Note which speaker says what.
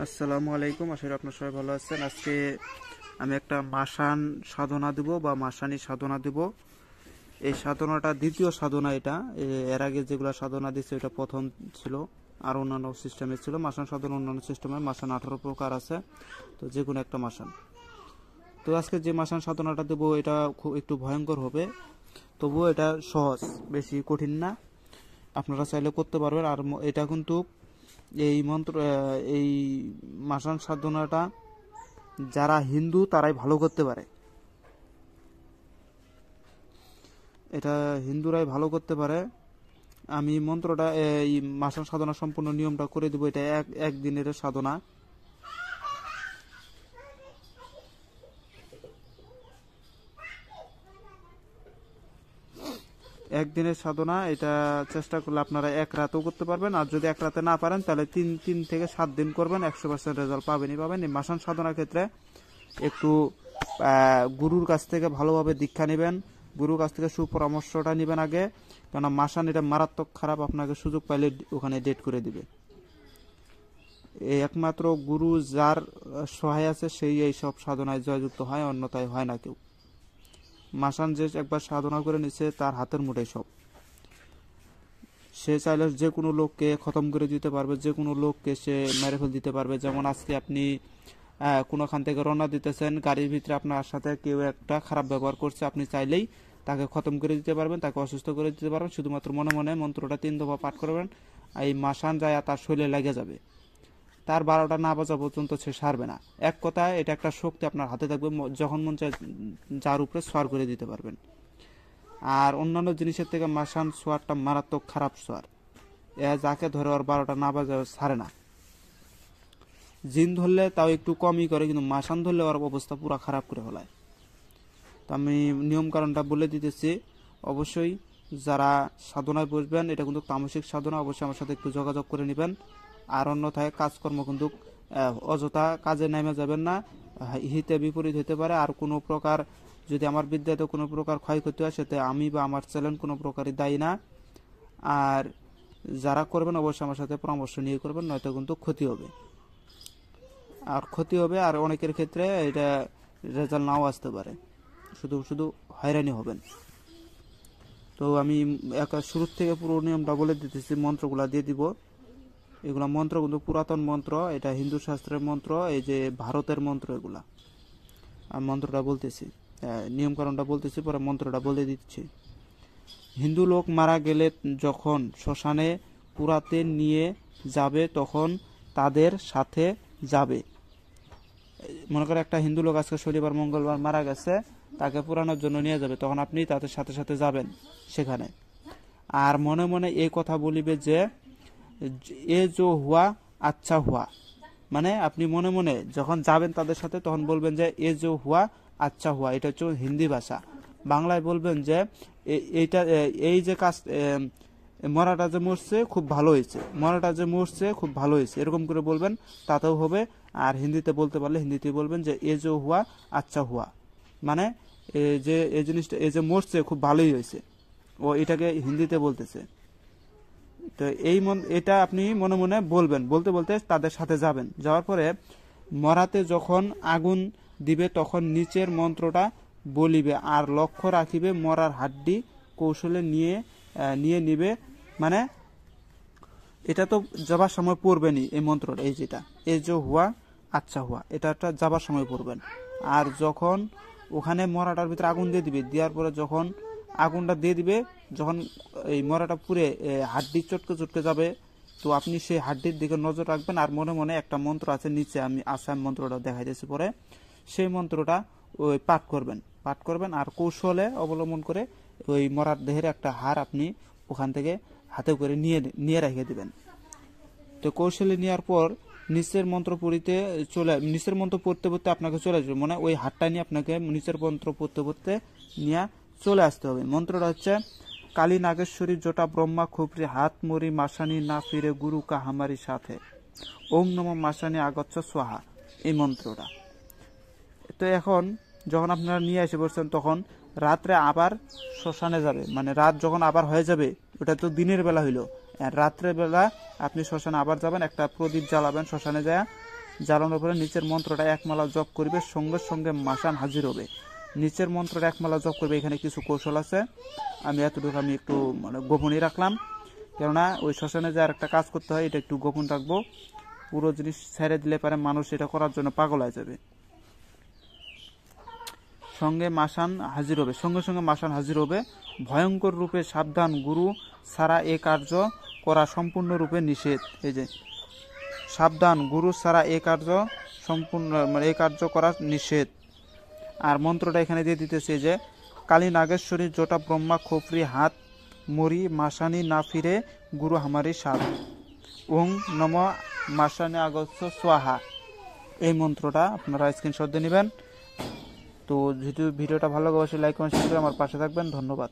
Speaker 1: আসসালামু আলাইকুম, আশা করি আপনার সবাই ভালো আছেন। আজকে আমি একটা মাসান সাধনা দেব বা মাসানি সাধনা দেব। এই সাধনাটা দ্বিতীয় সাধনা। এটা এর আগে যেগুলো সাধনা দিচ্ছে এটা প্রথম ছিল, আর অন্যান্য সিস্টেমে ছিল। মাসান সাধনা অন্যান্য সিস্টেমে মাসান 18 প্রকার আছে, তো যে কোনো একটা মাসান। তো আজকে যে মাসান সাধনাটা দেব এটা খুব একটু ভয়ঙ্কর হবে, তবুও এটা সহজ, বেশি কঠিন না, আপনারা চাইলে করতে পারবেন। আর এটা কিন্তু এই মন্ত্র এই মাসান সাধনাটা যারা হিন্দু তারাই ভালো করতে পারে। এটা হিন্দুরাই ভালো করতে পারে। আমি মন্ত্রটা এই মাসান সাধনা সম্পূর্ণ নিয়মটা করে দেবো। এটা একদিনের সাধনা। একদিনের সাধনা। এটা চেষ্টা করলে আপনারা এক রাতেও করতে পারবেন, আর যদি এক রাতে না পারেন তাহলে তিন থেকে 7 দিন করবেন, 100% রেজাল্ট পাবেনই পাবেন। এই মাসান সাধনার ক্ষেত্রে একটু গুরুর কাছ থেকে ভালোভাবে দীক্ষা নেবেন, গুরুর কাছ থেকে সুপরামর্শটা নেবেন আগে, কেননা মাসান এটা মারাত্মক খারাপ, আপনাকে সুযোগ পাইলে ওখানে ডেট করে দিবে। এই একমাত্র গুরু যার সহায় আছে সেই এই সব সাধনায় জয়যুক্ত হয়, অন্যথায় হয় না কেউ। মাসান যে একবার সাধনা করে নিচ্ছে তার হাতের মুঠোয় সব। সে চাইলে যে কোনো লোককে খতম করে দিতে পারবে, যে কোনো লোককে সে মেরে ফেল দিতে পারবে। যেমন আজকে আপনি কোনোখান থেকে রওনা দিতেছেন, গাড়ির ভিতরে আপনার সাথে কেউ একটা খারাপ ব্যবহার করছে, আপনি চাইলেই তাকে খতম করে দিতে পারবেন, তাকে অসুস্থ করে দিতে পারবেন। শুধুমাত্র মনে মনে মন্ত্রটা 3 দফা পাঠ করবেন, এই মাসান যায় তার শরীরে লেগে যাবে। তার 12টা না বাজা পর্যন্ত সে সারবে না। এক কথায় এটা একটা শক্তি আপনার হাতে থাকবে, যখন মন চায় যার উপরে সোয়ার করে দিতে পারবেন। আর অন্যান্য জিনিসের থেকে মাসান সোয়ারটা মারাত্মক খারাপ সোয়ার। যাকে ধরে ওর 12টা না বাজে ছাড়ে না। জিন ধরলে তাও একটু কমই করে, কিন্তু মাসান ধরলে ওর অবস্থা পুরো খারাপ করে ফেলায়। তো আমি নিয়ম কারণটা বলে দিতেছি। অবশ্যই যারা সাধনায় বসবেন, এটা কিন্তু তামসিক সাধনা, অবশ্যই আমার সাথে একটু যোগাযোগ করে নেবেন। আর অন্যথায় কাজকর্ম কিন্তু অযথা কাজে নেমে যাবেন না, হিতে বিপরীত হতে পারে। আর কোনো প্রকার যদি আমার বিদ্যাতে কোনো প্রকার ক্ষয়ক্ষতি হয়, সেটা আমি বা আমার চ্যানেল কোনো প্রকারই দায়ী না। আর যারা করবেন অবশ্যই আমার সাথে পরামর্শ নিয়ে করবেন, নয়তো কিন্তু ক্ষতি হবে। আর অনেকের ক্ষেত্রে এটা রেজাল্ট নাও আসতে পারে, শুধু শুধু হয়রানি হবেন। তো আমি শুরু থেকে পুরো নিয়মটা বলে দিতেছি, মন্ত্রগুলা দিয়ে দিব। এগুলা মন্ত্র কিন্তু পুরাতন মন্ত্র, এটা হিন্দু শাস্ত্রের মন্ত্র, এই যে ভারতের মন্ত্র এগুলা। আমি মন্ত্রটা বলতেছি, নিয়ম কারণটা বলতেছি, পরে মন্ত্রটা বলে দিচ্ছি। হিন্দু লোক মারা গেলে যখন শ্মশানে পুরাতে নিয়ে যাবে, তখন তাদের সাথে যাবে। মনে করে একটা হিন্দু লোক আজকে শনিবার মঙ্গলবার মারা গেছে, তাকে পুরানোর জন্য নিয়ে যাবে, তখন আপনি তাদের সাথে সাথে যাবেন সেখানে। আর মনে মনে এই কথা বলিবে যে এ জো হুয়া আচ্ছা হুয়া। মানে আপনি মনে মনে যখন যাবেন তাদের সাথে, তখন বলবেন যে এ জো হুয়া আচ্ছা হুয়া। এটা হচ্ছে হিন্দি ভাষা। বাংলায় বলবেন যে এইটা, এই যে কাজ, মরাটা যে মরছে খুব ভালো হয়েছে, মরাটা যে মরছে খুব ভালো হয়েছে, এরকম করে বলবেন, তাতেও হবে। আর হিন্দিতে বলতে পারলে হিন্দিতে বলবেন যে এ জো হুয়া আচ্ছা হুয়া, মানে যে এই জিনিসটা, এই যে মরছে খুব ভালোই হয়েছে, ও এটাকে হিন্দিতে বলতেছে। তো এটা আপনি মনে মনে বলবেন, বলতে বলতে তাদের সাথে যাবেন। যাওয়ার পরে মরাতে যখন আগুন দিবে, তখন নিচের মন্ত্রটা বলিবে, আর লক্ষ্য রাখিবে মরার হাড্ডি কৌশলে নিয়ে নিয়ে নিবে। মানে এটা তো যাবার সময় পড়বেনই এই মন্ত্রটা, এই যেটা এ যে হুয়া আচ্ছা হুয়া, এটা যাবার সময় পড়বেন। আর যখন ওখানে মরাটার ভিতরে আগুন দিয়ে দিবে, দেওয়ার পরে যখন আগুনটা দিয়ে দিবে, যখন এই মরাটা পুড়ে হাড্ডি চটকে চটকে যাবে, তো আপনি সেই হাড্ডির দিকে নজর রাখবেন। আর মনে মনে একটা মন্ত্র আছে নিচে, আমি আসাম মন্ত্রটা দেখাই দিয়েছি পরে, সেই মন্ত্রটা ওই পাঠ করবেন। আর কৌশলে অবলম্বন করে ওই মরার দেহের একটা হার আপনি ওখান থেকে হাতে করে নিয়ে রেখে দিবেন। তো কৌশলে নেওয়ার পর নিচের মন্ত্র পড়তে পড়তে আপনাকে চলে আসবে, মানে ওই হাতটা নিয়ে আপনাকে নিচের মন্ত্র পড়তে পড়তে নিয়ে চলে আসতে হবে। মন্ত্রটা হচ্ছে কালী নাগেশ্বরী জটা ব্রহ্মা খুপরি হাত মরি মাসানি না ফিরে গুরু কা হামারি সাথে ওম নম মাসানি আগচ্ছ সোহা, এই মন্ত্রটা। তো এখন যখন আপনারা নিয়ে এসে পড়ছেন, তখন রাত্রে আবার শ্মশানে যাবে, মানে রাত যখন আবার হয়ে যাবে, ওটা তো দিনের বেলা হইলো, রাত্রে বেলা আপনি শ্মশানে আবার যাবেন, একটা প্রদীপ জ্বালাবেন শ্মশানে যায়, জ্বালানোর পরে নিচের মন্ত্রটা একমালা জপ করবে, সঙ্গে সঙ্গে মাসান হাজির হবে। নিচের মন্ত্রটা একমালা জপ করবে। এখানে কিছু কৌশল আছে, আমি এতটুকু আমি একটু মানে গোপনই রাখলাম, কেননা ওই শ্মশানে যে আর একটা কাজ করতে হয় এটা একটু গোপন রাখবো। পুরো জিনিস ছেড়ে দিলে পারে মানুষ এটা করার জন্য পাগল হয়ে যাবে। সঙ্গে মাসান হাজির হবে, সঙ্গে সঙ্গে মাসান হাজির হবে। ভয়ঙ্কর রূপে সাবধান, গুরু ছাড়া এ কার্য করা সম্পূর্ণরূপে নিষেধ। এই যে সাবধান, গুরু ছাড়া এ কার্য সম্পূর্ণ মানে এই কার্য করা নিষেধ। আর মন্ত্রটা এখানে দিয়ে দিতেছে যে কালী নাগেশ্বরী জটা ব্রহ্মা খোপরি হাত মরি মাসানি না ফিরে গুরু হামারি সাত ওং নম মাসানি আগস্য সোয়াহা। এই মন্ত্রটা আপনারা স্ক্রিনশট দিয়ে নেবেন। তো যেহেতু ভিডিওটা ভালো লাগে অবশ্যই লাইক কমেন্ট শেয়ার করে আমার পাশে থাকবেন। ধন্যবাদ।